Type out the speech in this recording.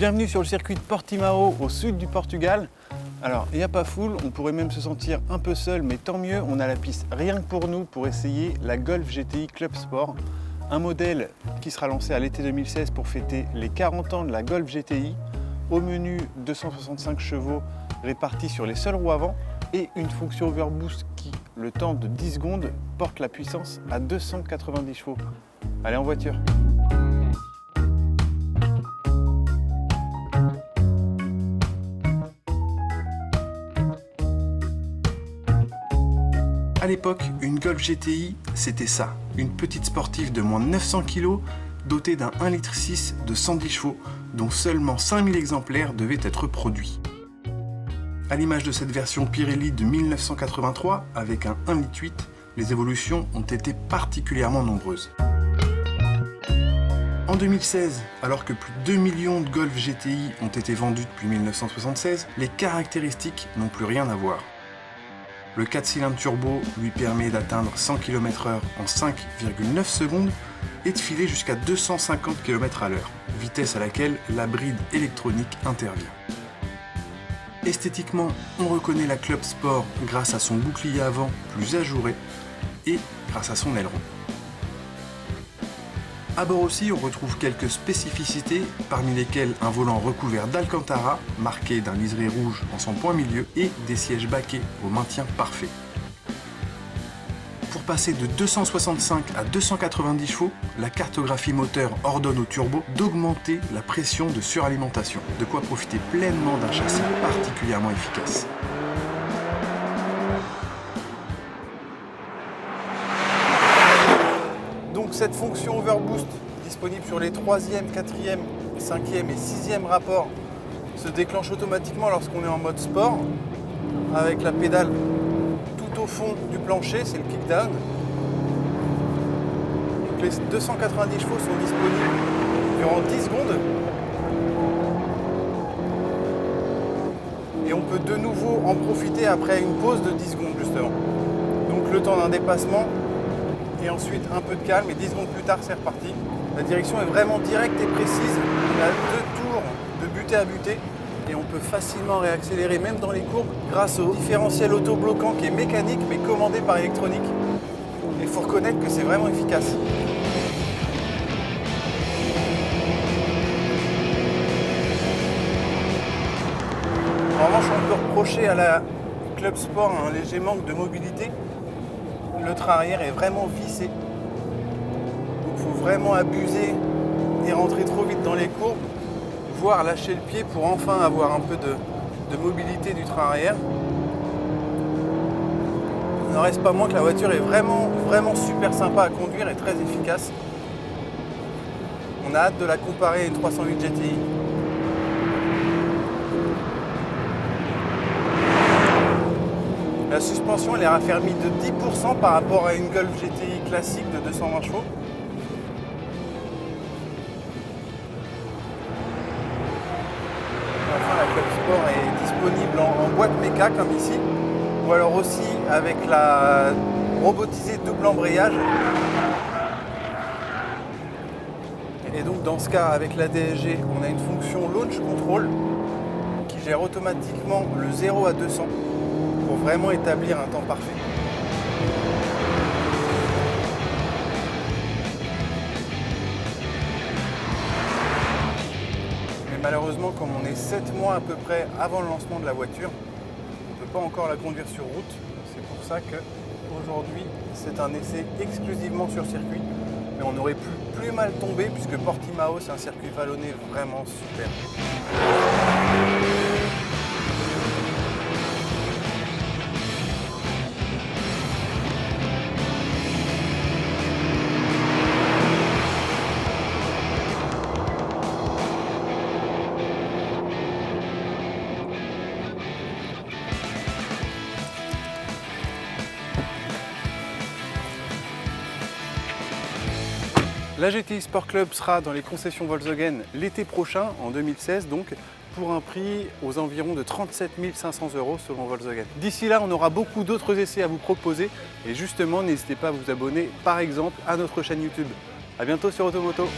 Bienvenue sur le circuit de Portimao au sud du Portugal. Alors, il n'y a pas foule, on pourrait même se sentir un peu seul, mais tant mieux, on a la piste rien que pour nous pour essayer la Golf GTI Club Sport. Un modèle qui sera lancé à l'été 2016 pour fêter les 40 ans de la Golf GTI. Au menu, 265 chevaux répartis sur les seules roues avant et une fonction overboost qui, le temps de 10 secondes, porte la puissance à 290 chevaux. Allez, en voiture. À l'époque, une Golf GTI, c'était ça. Une petite sportive de moins de 900 kg, dotée d'un 1,6 litre de 110 chevaux, dont seulement 5000 exemplaires devaient être produits. À l'image de cette version Pirelli de 1983, avec un 1,8 litre, les évolutions ont été particulièrement nombreuses. En 2016, alors que plus de 2 millions de Golf GTI ont été vendus depuis 1976, les caractéristiques n'ont plus rien à voir. Le 4 cylindres turbo lui permet d'atteindre 100 km/h en 5,9 secondes et de filer jusqu'à 250 km/h, vitesse à laquelle la bride électronique intervient. Esthétiquement, on reconnaît la Club Sport grâce à son bouclier avant plus ajouré et grâce à son aileron. À bord aussi, on retrouve quelques spécificités, parmi lesquelles un volant recouvert d'Alcantara, marqué d'un liseré rouge en son point milieu, et des sièges baquets au maintien parfait. Pour passer de 265 à 290 chevaux, la cartographie moteur ordonne au turbo d'augmenter la pression de suralimentation, de quoi profiter pleinement d'un châssis particulièrement efficace. Donc cette fonction overboost disponible sur les 3e, 4e, 5e et 6e rapports se déclenche automatiquement lorsqu'on est en mode sport avec la pédale tout au fond du plancher, c'est le kickdown. Donc les 290 chevaux sont disponibles durant 10 secondes et on peut de nouveau en profiter après une pause de 10 secondes justement. Donc le temps d'un dépassement et ensuite un peu de calme et 10 secondes plus tard c'est reparti. La direction est vraiment directe et précise. On a 2 tours de butée à butée et on peut facilement réaccélérer même dans les courbes grâce au différentiel auto-bloquant qui est mécanique mais commandé par électronique. Il faut reconnaître que c'est vraiment efficace. En revanche, on peut reprocher à la Club Sport un léger manque de mobilité. Le train arrière est vraiment vissé. Donc il faut vraiment abuser et rentrer trop vite dans les courbes, voire lâcher le pied pour enfin avoir un peu de mobilité du train arrière. Il n'en reste pas moins que la voiture est vraiment super sympa à conduire et très efficace. On a hâte de la comparer à une 308 GTI. La suspension elle est raffermie de 10% par rapport à une Golf GTI classique de 220 chevaux. Enfin, la Club Sport est disponible en boîte méca comme ici, ou alors aussi avec la robotisée double embrayage. Et donc dans ce cas, avec la DSG, on a une fonction Launch Control qui gère automatiquement le 0 à 200. Pour vraiment établir un temps parfait. Mais malheureusement, comme on est 7 mois à peu près avant le lancement de la voiture, on ne peut pas encore la conduire sur route. C'est pour ça qu'aujourd'hui, c'est un essai exclusivement sur circuit. Mais on aurait pu plus mal tomber puisque Portimao, c'est un circuit vallonné vraiment super. La GTI Sport Club sera dans les concessions Volkswagen l'été prochain, en 2016 donc, pour un prix aux environs de 37 500 € selon Volkswagen. D'ici là, on aura beaucoup d'autres essais à vous proposer et justement, n'hésitez pas à vous abonner par exemple à notre chaîne YouTube. A bientôt sur Automoto.